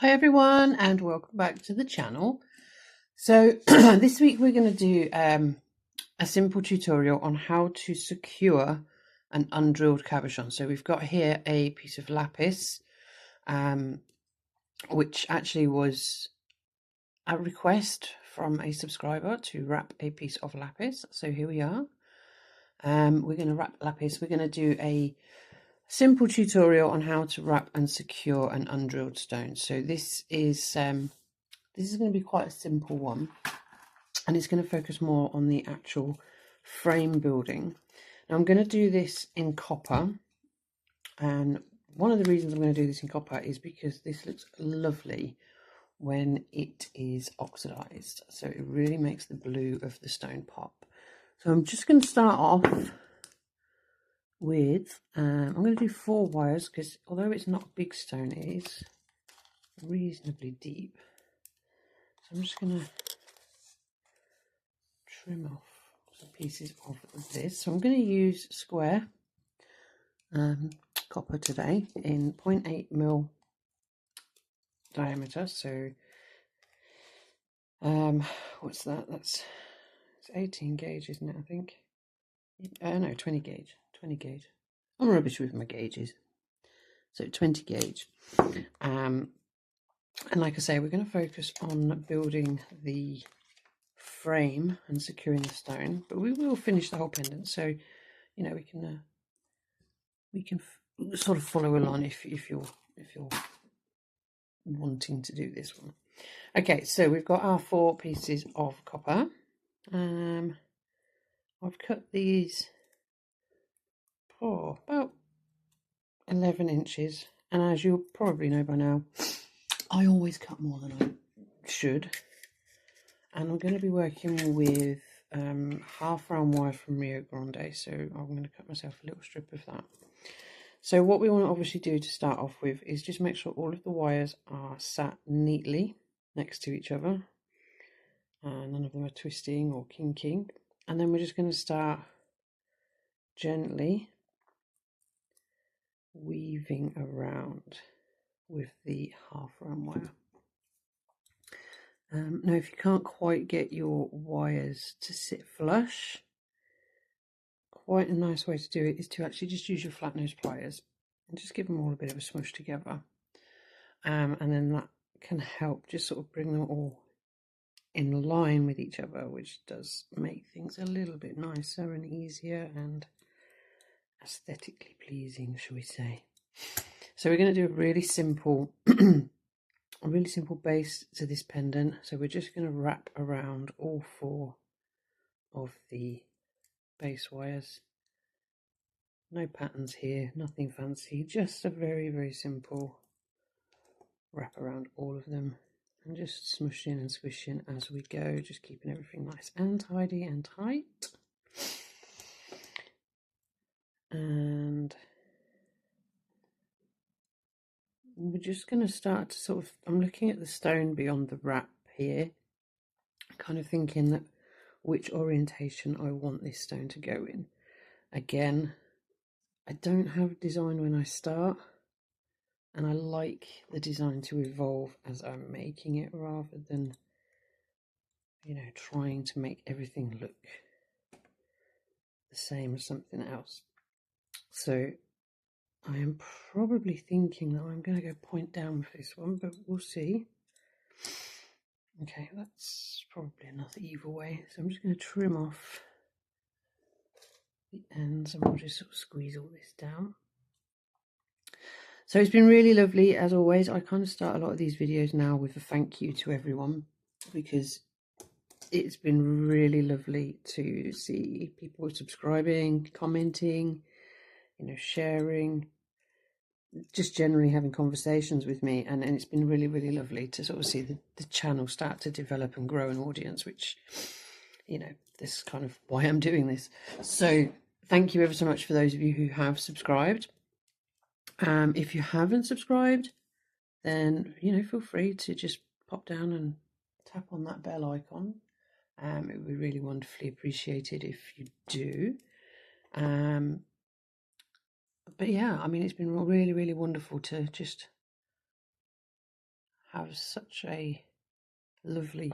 Hi everyone and welcome back to the channel. So this week we're going to do a simple tutorial on how to secure an undrilled cabochon. So we've got here a piece of lapis which actually was a request from a subscriber to wrap a piece of lapis. So here we are. We're going to wrap lapis. We're going to do a simple tutorial on how to wrap and secure an undrilled stone. So this is going to be quite a simple one, and it's going to focus more on the actual frame building. Now I'm going to do this in copper, and one of the reasons I'm going to do this in copper is because this looks lovely when it is oxidized, so it really makes the blue of the stone pop. So I'm just going to start off with I'm going to do 4 wires, because although it's not a big stone, it is reasonably deep. So I'm just going to trim off some pieces of this. So I'm going to use square copper today in 0.8mm diameter. So what's that? It's 18 gauge, isn't it? I think. No, 20 gauge. 20 gauge. I'm rubbish with my gauges. So 20 gauge. And like I say, we're going to focus on building the frame and securing the stone, but we will finish the whole pendant. So you know, we can sort of follow along if you're wanting to do this one. Okay, so we've got our 4 pieces of copper. I've cut these for about 11 inches, and as you probably know by now, I always cut more than I should. And I'm going to be working with half round wire from Rio Grande, so I'm going to cut myself a little strip of that. So what we want to obviously do to start off with is just make sure all of the wires are sat neatly next to each other. None of them are twisting or kinking. And then we're just going to start gently weaving around with the half round wire. Now if you can't quite get your wires to sit flush, quite a nice way to do it is to actually just use your flat nose pliers and just give them all a bit of a smush together. And then that can help just sort of bring them all in line with each other, which does make things a little bit nicer and easier and aesthetically pleasing, shall we say. So we're going to do a really simple base to this pendant. So we're just going to wrap around all 4 of the base wires. No patterns here, nothing fancy, just a very, very simple wrap around all of them, and just smushing and squishing as we go, just keeping everything nice and tidy and tight. And we're just going to start to sort of, I'm looking at the stone beyond the wrap here, kind of thinking that which orientation I want this stone to go in. Again, I don't have a design when I start, and I like the design to evolve as I'm making it, rather than, you know, trying to make everything look the same as something else. So I am probably thinking that I'm going to go point down with this one, but we'll see. Okay, that's probably enough either way. So I'm just going to trim off the ends, and we'll just sort of squeeze all this down. So it's been really lovely, as always. I kind of start a lot of these videos now with a thank you to everyone, because it's been really lovely to see people subscribing, commenting, you know, sharing, just generally having conversations with me, and it's been really, really lovely to sort of see the channel start to develop and grow an audience, which, you know, this is kind of why I'm doing this. So thank you ever so much for those of you who have subscribed. If you haven't subscribed, then, you know, feel free to just pop down and tap on that bell icon. It would be really wonderfully appreciated if you do. But yeah, I mean, it's been really, really wonderful to just have such a lovely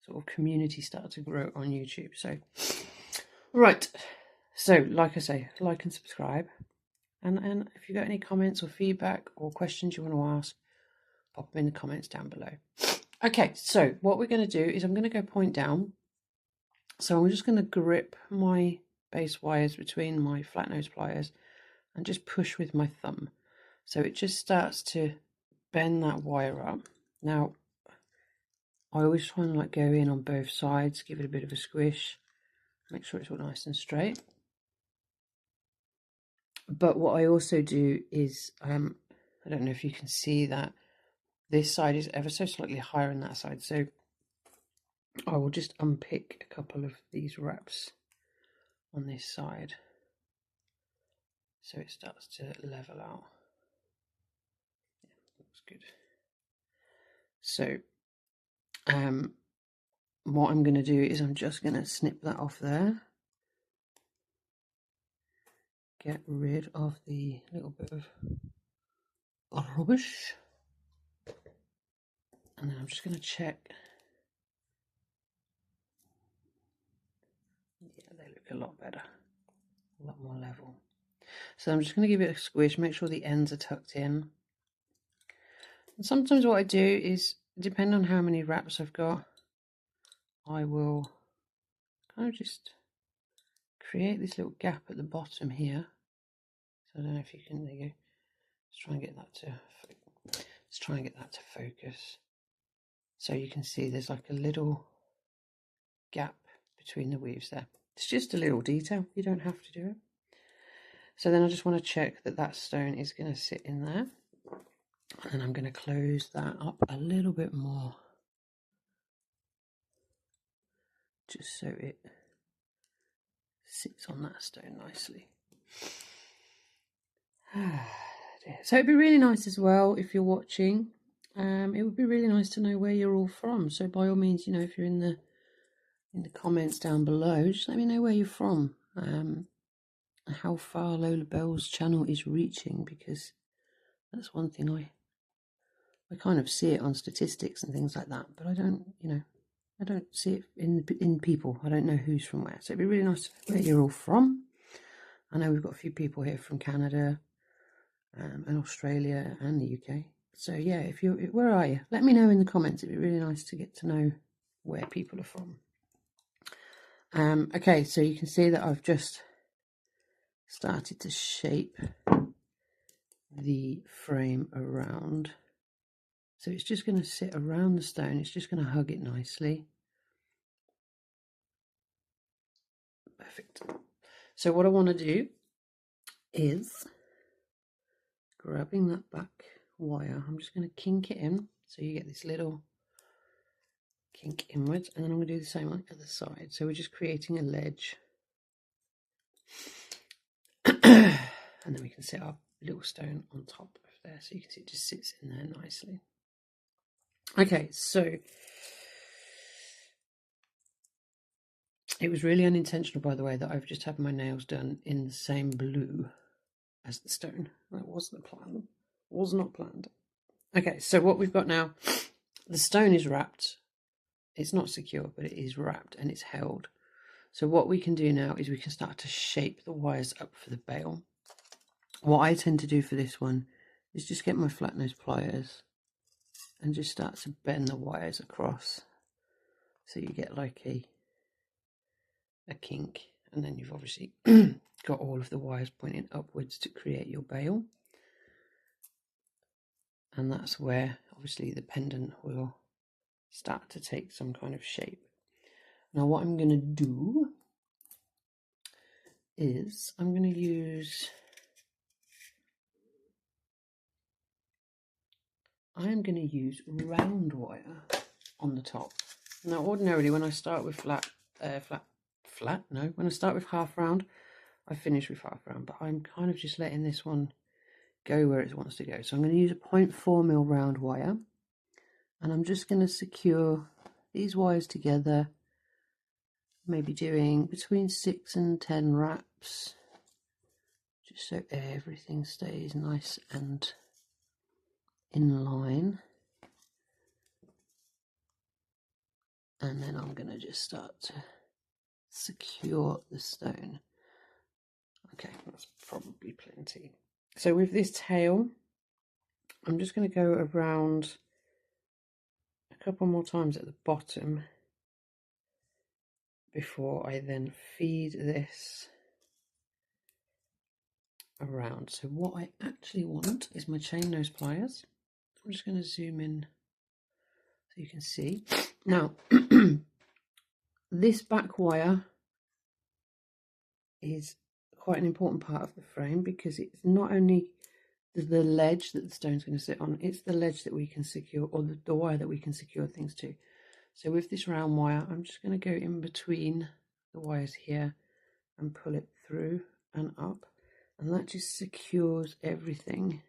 sort of community start to grow on YouTube. So, right. So, like I say, like and subscribe. And if you've got any comments or feedback or questions you want to ask, pop them in the comments down below. Okay, so what we're going to do is I'm going to go point down. So I'm just going to grip my base wires between my flat nose pliers and just push with my thumb. So it just starts to bend that wire up. Now, I always try and like go in on both sides, give it a bit of a squish, make sure it's all nice and straight. But what I also do is, I don't know if you can see that this side is ever so slightly higher than that side. So I will just unpick a couple of these wraps on this side, so it starts to level out. Yeah, looks good. So what I'm going to do is I'm just going to snip that off there, get rid of the little bit of rubbish, and then I'm just going to check. Yeah, they look a lot better, a lot more level. So I'm just going to give it a squish, make sure the ends are tucked in. And sometimes what I do is, depending on how many wraps I've got, I will kind of just create this little gap at the bottom here. So I don't know if you can, there you go. Let's try and get that to focus. So you can see there's like a little gap between the weaves there. It's just a little detail, you don't have to do it. So then I just want to check that that stone is going to sit in there. And I'm going to close that up a little bit more, just so it sits on that stone nicely. So it'd be really nice as well if you're watching. It would be really nice to know where you're all from. So by all means, you know, if you're in the comments down below, just let me know where you're from. How far Lola Bell's channel is reaching, because that's one thing I kind of see it on statistics and things like that, but I don't, you know, I don't see it in people. I don't know who's from where. So it'd be really nice to know where you're all from. I know we've got a few people here from Canada and Australia and the UK. So yeah, if you're, where are you? Let me know in the comments. It'd be really nice to get to know where people are from. Okay, so you can see that I've just started to shape the frame around. So it's just going to sit around the stone. It's just going to hug it nicely. Perfect. So what I want to do is, grabbing that back wire, I'm just going to kink it in. So you get this little kink inwards, and then I'm going to do the same on the other side. So we're just creating a ledge. And then we can set our little stone on top of there. So you can see it just sits in there nicely. Okay, so it was really unintentional, by the way, that I've just had my nails done in the same blue as the stone. That wasn't a plan. Was not planned. Okay, so what we've got now, the stone is wrapped. It's not secure, but it is wrapped and it's held. So what we can do now is we can start to shape the wires up for the bail. What I tend to do for this one is just get my flat nose pliers and just start to bend the wires across. So you get like a kink, and then you've obviously got all of the wires pointing upwards to create your bail. And that's where obviously the pendant will start to take some kind of shape. Now what I'm going to do is I'm going to use, round wire on the top. Now ordinarily when I start with when I start with half round, I finish with half round, but I'm kind of just letting this one go where it wants to go. So I'm going to use a 0.4mm round wire, and I'm just going to secure these wires together, maybe doing between 6 and 10 wraps, just so everything stays nice and in line. And then I'm going to just start to secure the stone. Okay, that's probably plenty. So with this tail, I'm just going to go around a couple more times at the bottom before I then feed this around. So what I actually want is my chain nose pliers. I'm just going to zoom in so you can see. Now, this back wire is quite an important part of the frame because it's not only the ledge that the stone's going to sit on, it's the ledge that we can secure, or the wire that we can secure things to. So with this round wire, I'm just going to go in between the wires here and pull it through and up, and that just secures everything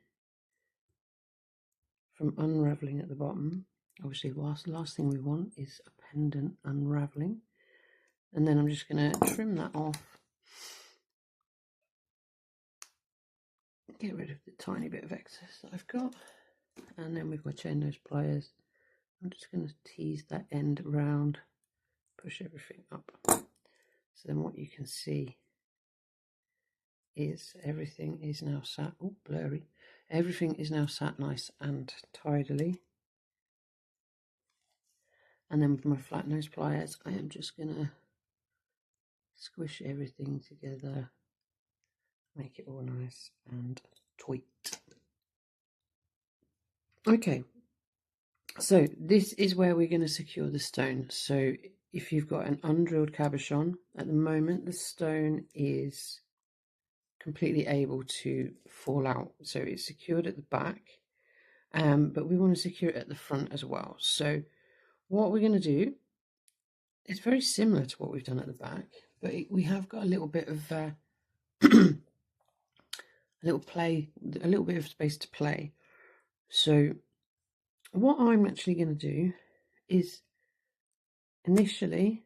from unraveling at the bottom. Obviously, the last thing we want is a pendant unraveling. And then I'm just going to trim that off, get rid of the tiny bit of excess that I've got, and then with my chain nose pliers, I'm just going to tease that end round, push everything up. So then what you can see is everything is now sat, oh blurry, everything is now sat nice and tidily. And then with my flat nose pliers, I am just going to squish everything together, make it all nice and tight. Okay, so this is where we're going to secure the stone. So if you've got an undrilled cabochon, at the moment the stone is completely able to fall out. So it's secured at the back, but we want to secure it at the front as well. So what we're going to do is very similar to what we've done at the back, but we have got a little bit of a little bit of space to play. So what I'm actually going to do is, initially,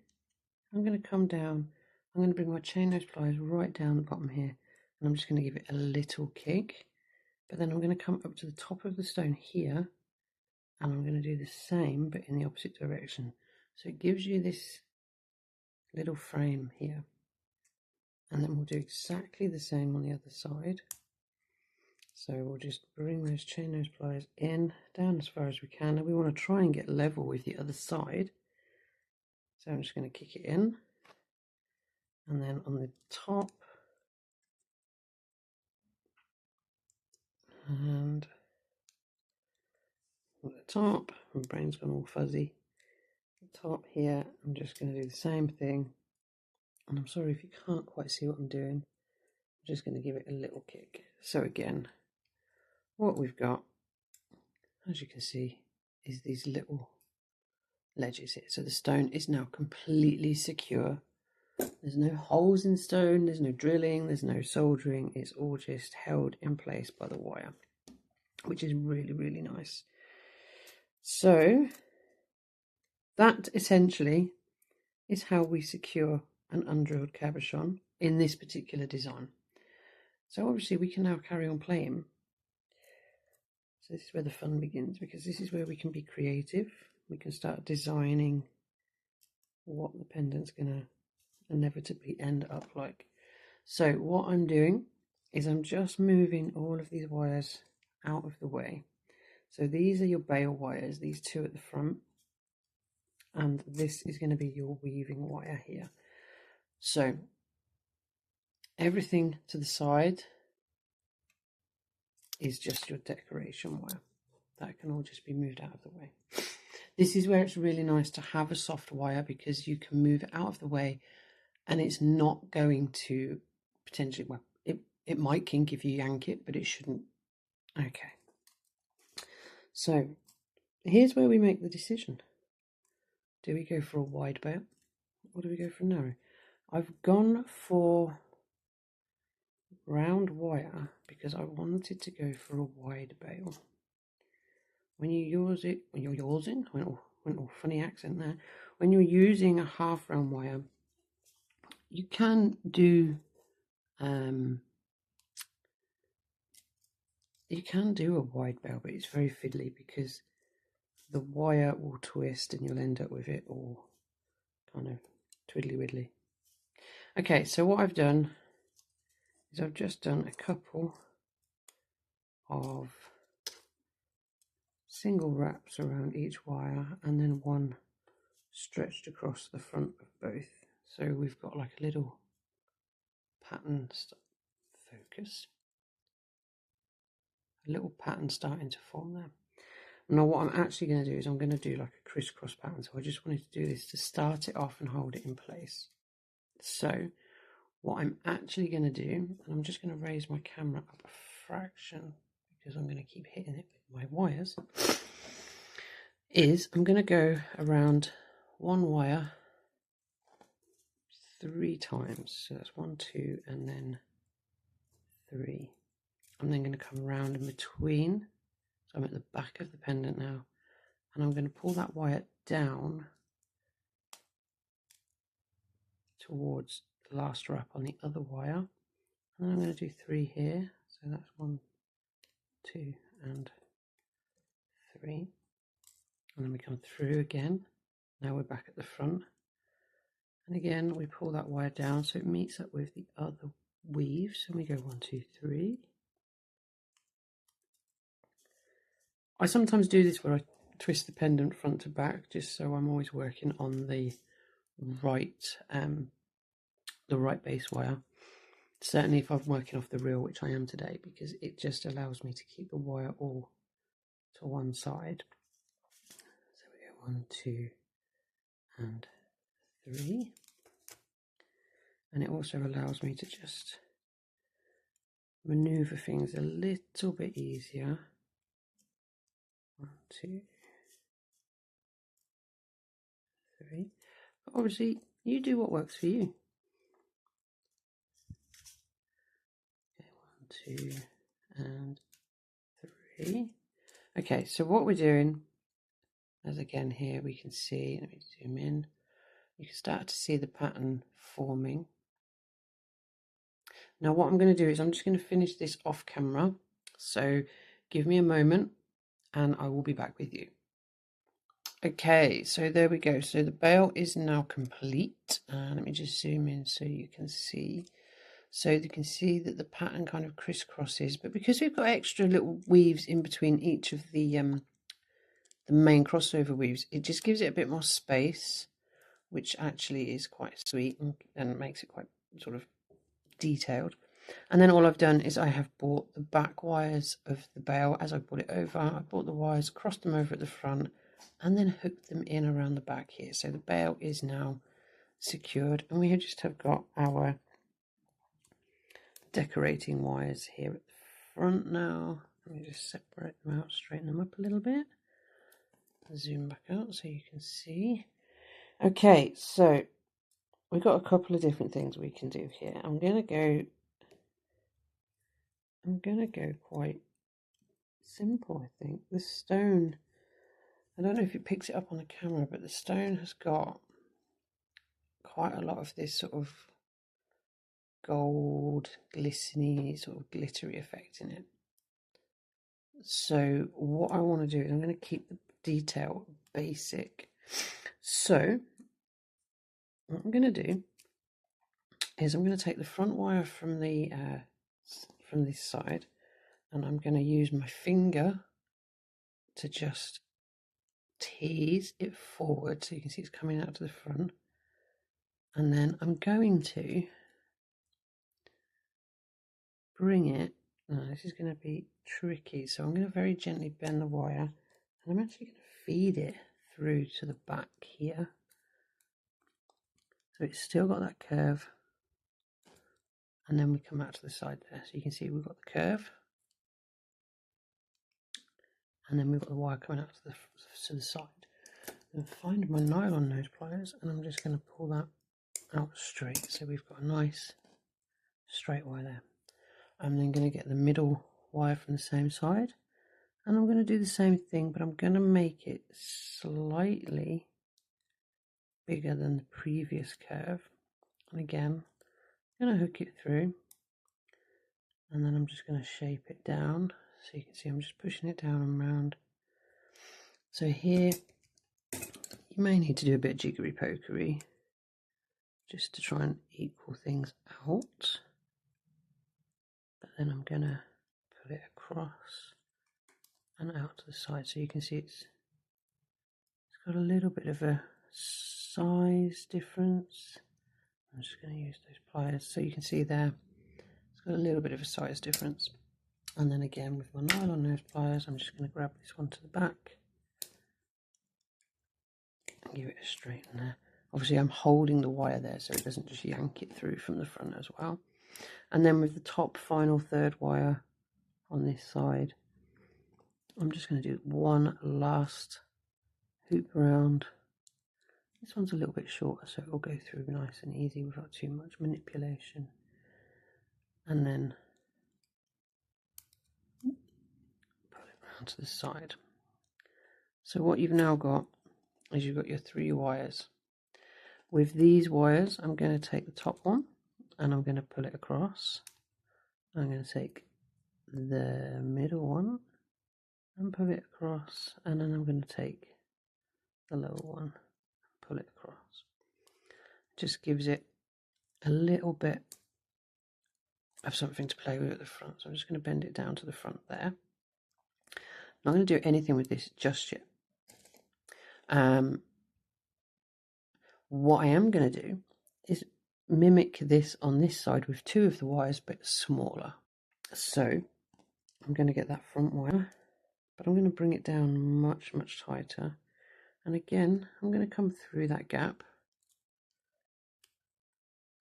I'm going to come down, I'm going to bring my chain nose pliers right down the bottom here, and I'm just going to give it a little kick, but then I'm going to come up to the top of the stone here, and I'm going to do the same, but in the opposite direction. So it gives you this little frame here, and then we'll do exactly the same on the other side. So we'll just bring those chain nose pliers in, down as far as we can, and we want to try and get level with the other side. So I'm just going to kick it in, and then on the top, and on the top, my brain's gone all fuzzy. The top here, I'm just going to do the same thing, and I'm sorry if you can't quite see what I'm doing. I'm just going to give it a little kick. So again, what we've got, as you can see, is these little ledges here. So the stone is now completely secure. There's no holes in stone, there's no drilling, there's no soldering. It's all just held in place by the wire, which is really, really nice. So that essentially is how we secure an undrilled cabochon in this particular design. So obviously we can now carry on playing. So this is where the fun begins, because this is where we can be creative. We can start designing what the pendant's going to inevitably end up like. So what I'm doing is I'm just moving all of these wires out of the way. So these are your bail wires, these two at the front, and this is going to be your weaving wire here. So everything to the side is just your decoration wire. That can all just be moved out of the way. This is where it's really nice to have a soft wire, because you can move it out of the way and it's not going to potentially, well, it might kink if you yank it, but it shouldn't. Okay. So here's where we make the decision. Do we go for a wide bail or do we go for narrow? I've gone for round wire because I wanted to go for a wide bail. When you use it, when you're using, went all funny accent there. When you're using a half round wire, you can do a wide bail, but it's very fiddly because the wire will twist and you'll end up with it all kind of twiddly widdly. Okay, so what I've done is I've just done a couple of single wraps around each wire and then one stretched across the front of both. So we've got like a little pattern focus. A little pattern starting to form there. Now what I'm actually going to do is I'm going to do like a crisscross pattern. So I just wanted to do this to start it off and hold it in place. So what I'm actually going to do, and I'm just going to raise my camera up a fraction because I'm going to keep hitting it with my wires, is I'm going to go around one wire 3 times. So that's 1, 2, and then 3. I'm then going to come around in between. So I'm at the back of the pendant now, and I'm going to pull that wire down towards the last wrap on the other wire, and then I'm going to do 3 here. So that's 1, 2, and 3, and then we come through again. Now we're back at the front, and again we pull that wire down so it meets up with the other weave. So we go 1, 2, 3. I sometimes do this where I twist the pendant front to back, just so I'm always working on the right base wire. Certainly if I'm working off the reel, which I am today, because it just allows me to keep the wire all to one side. So we go 1, 2, and 3. And it also allows me to just maneuver things a little bit easier. 1, 2, 3. But obviously, you do what works for you. Okay, 1, 2, and 3. Okay, so what we're doing, as again here we can see, let me zoom in, you can start to see the pattern forming. Now what I'm going to do is I'm just going to finish this off camera, so give me a moment and I will be back with you. Okay, so there we go. So the bail is now complete. Let me just zoom in so you can see. So you can see that the pattern kind of crisscrosses, but because we've got extra little weaves in between each of the main crossover weaves, it just gives it a bit more space, which actually is quite sweet and makes it quite sort of detailed. And then all I've done is I have brought the back wires of the bail as I brought it over. I brought the wires, crossed them over at the front, and then hooked them in around the back here. So the bail is now secured, and we just have got our decorating wires here at the front now. Let me just separate them out, straighten them up a little bit. Zoom back out so you can see. Okay, so we've got a couple of different things we can do here. I'm gonna go quite simple, I think. The stone, I don't know if it picks it up on the camera, but the stone has got quite a lot of this sort of gold, glistening, sort of glittery effect in it. So what I want to do is I'm going to keep the detail basic. So what I'm going to do is I'm going to take the front wire from the from this side, and I'm going to use my finger to just tease it forward so you can see it's coming out to the front, and then I'm going to bring it. Now this is going to be tricky, so I'm going to very gently bend the wire, and I'm actually going to feed it through to the back here, so it's still got that curve, and then we come out to the side there, so you can see we've got the curve, and then we've got the wire coming out to the side. And find my nylon nose pliers, and I'm just going to pull that out straight, so we've got a nice straight wire there. I'm then going to get the middle wire from the same side, and I'm going to do the same thing, but I'm going to make it slightly bigger than the previous curve. And again, I'm going to hook it through, and then I'm just going to shape it down. So you can see I'm just pushing it down and round. So here, you may need to do a bit of jiggery pokery just to try and equal things out. But then I'm going to put it across and out to the side, so you can see it's got a little bit of a size difference. I'm just going to use those pliers so you can see there it's got a little bit of a size difference. And then again with my nylon nose pliers, I'm just going to grab this one to the back and give it a straighten there. Obviously I'm holding the wire there so it doesn't just yank it through from the front as well. And then with the top final third wire on this side, I'm just going to do one last hoop around. This one's a little bit shorter, so it will go through nice and easy without too much manipulation. And then pull it round to the side. So what you've now got is you've got your 3 wires. With these wires, I'm going to take the top one and I'm going to pull it across. I'm going to take the middle one and pull it across, and then I'm going to take the lower one and pull it across. It just gives it a little bit of something to play with at the front. So I'm just going to bend it down to the front there. I'm not going to do anything with this just yet. What I am going to do is mimic this on this side with 2 of the wires, but smaller. So I'm going to get that front wire, but I'm going to bring it down much, much tighter. And again, I'm going to come through that gap.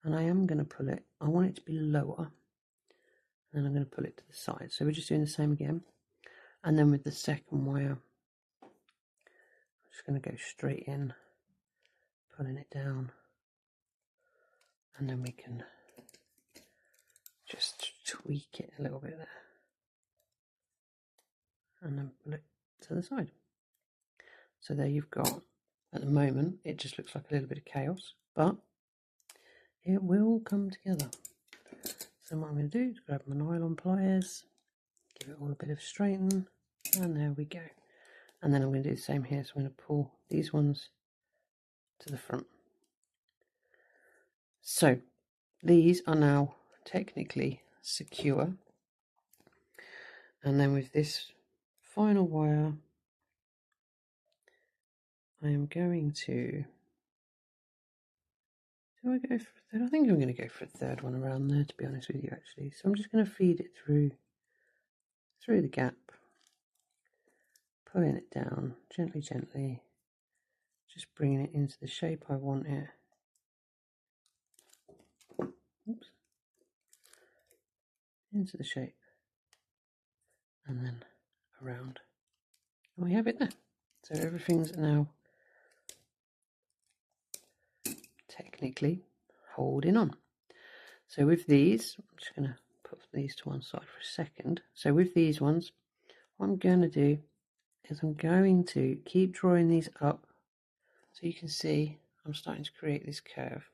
And I am going to pull it. I want it to be lower. And then I'm going to pull it to the side. So we're just doing the same again. And then with the second wire, I'm just going to go straight in, pulling it down. And then we can just tweak it a little bit there. And then pull it to the side. So there you've got, at the moment, it just looks like a little bit of chaos, but it will come together. So what I'm going to do is grab my nylon pliers, give it all a bit of straighten, and there we go. And then I'm going to do the same here, so I'm going to pull these ones to the front. So these are now technically secure. And then with this final wire, I am going to, do I go for a third? I think I'm going to go for a third one around there, to be honest with you, actually. So I'm just going to feed it through the gap, pulling it down gently, gently, just bringing it into the shape I want it. Oops. Into the shape, and then around. And we have it there. So everything's now technically holding on. So with these, I'm just going to put these to one side for a second. So with these ones, what I'm going to do is I'm going to keep drawing these up so you can see I'm starting to create this curve.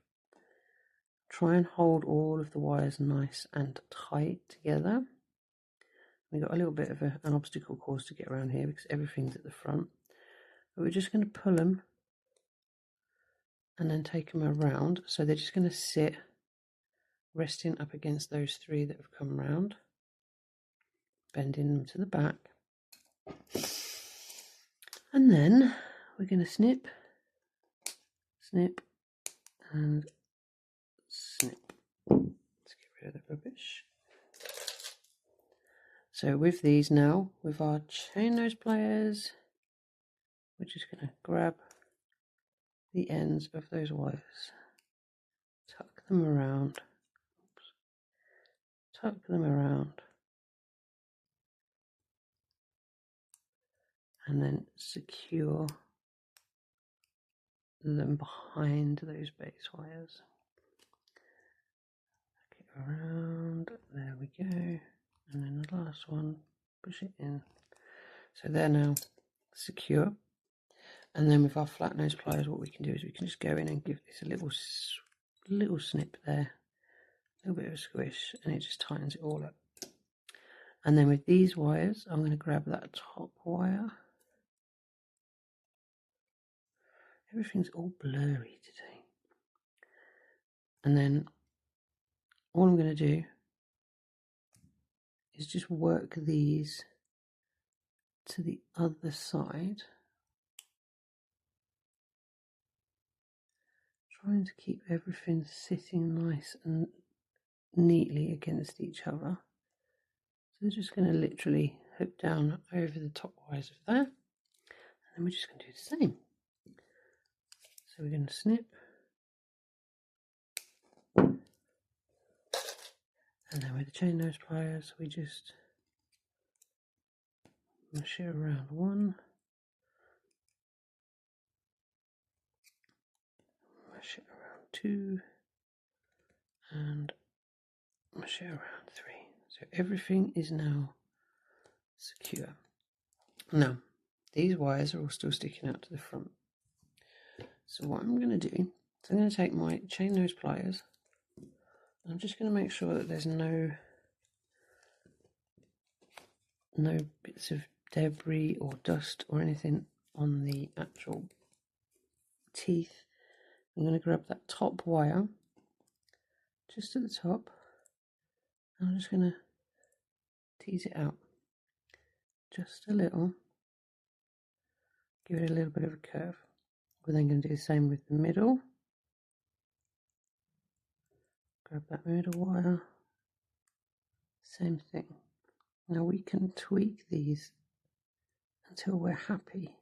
Try and hold all of the wires nice and tight together. We've got a little bit of an obstacle course to get around here because everything's at the front. But we're just going to pull them and then take them around. So they're just going to sit resting up against those 3 that have come round, bending them to the back. And then we're going to snip, snip, and snip. Let's get rid of the rubbish. So with these now, with our chain nose pliers, we're just going to grab the ends of those wires, tuck them around, tuck them around, and then secure them behind those base wires. Tuck it around, there we go, and then the last one, push it in. So they're now secure. And then with our flat nose pliers, what we can do is we can just go in and give this a little snip there, a little bit of a squish, and it just tightens it all up. And then with these wires, I'm going to grab that top wire. Everything's all blurry today. And then all I'm going to do is just work these to the other side, trying to keep everything sitting nice and neatly against each other. So we're just going to literally hook down over the top wires of that, and then we're just going to do the same. So we're going to snip, and then with the chain nose pliers we just mush it around one, mush it around two, and mush it around three. So everything is now secure. Now these wires are all still sticking out to the front. So what I'm going to do is I'm going to take my chain nose pliers, and I'm just going to make sure that there's no bits of debris or dust or anything on the actual teeth. I'm going to grab that top wire just at the top, and I'm just going to tease it out just a little, give it a little bit of a curve. We're then going to do the same with the middle. Grab that middle wire, same thing. Now we can tweak these until we're happy.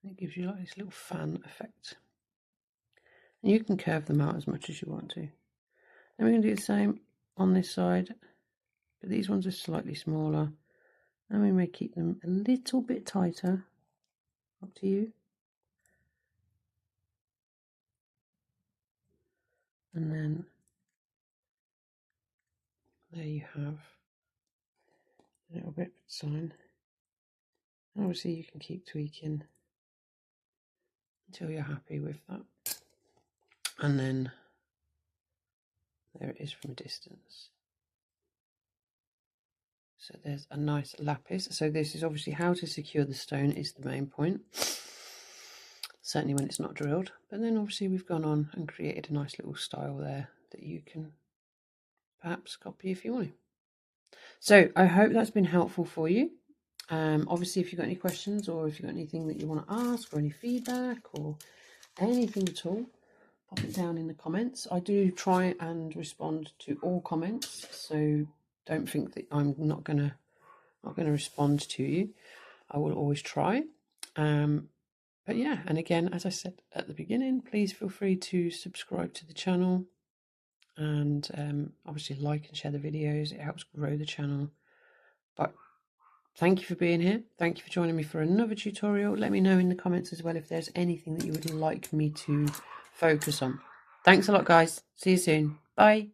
It gives you like this little fan effect. And you can curve them out as much as you want to. Then we're going to do the same on this side, but these ones are slightly smaller, and we may keep them a little bit tighter, up to you. And then there you have a little bit of design. And obviously you can keep tweaking until you're happy with that. And then there it is from a distance. So there's a nice lapis. So this is obviously how to secure the stone is the main point. Certainly when it's not drilled. But then obviously we've gone on and created a nice little style there that you can perhaps copy if you want to. So I hope that's been helpful for you. Obviously if you've got any questions, or if you've got anything that you want to ask, or any feedback or anything at all, pop it down in the comments. I do try and respond to all comments, so don't think that I'm not gonna respond to you. I will always try. But yeah, and again, as I said at the beginning, please feel free to subscribe to the channel, and obviously like and share the videos. It helps grow the channel. But thank you for being here. Thank you for joining me for another tutorial. Let me know in the comments as well if there's anything that you would like me to focus on. Thanks a lot, guys. See you soon. Bye.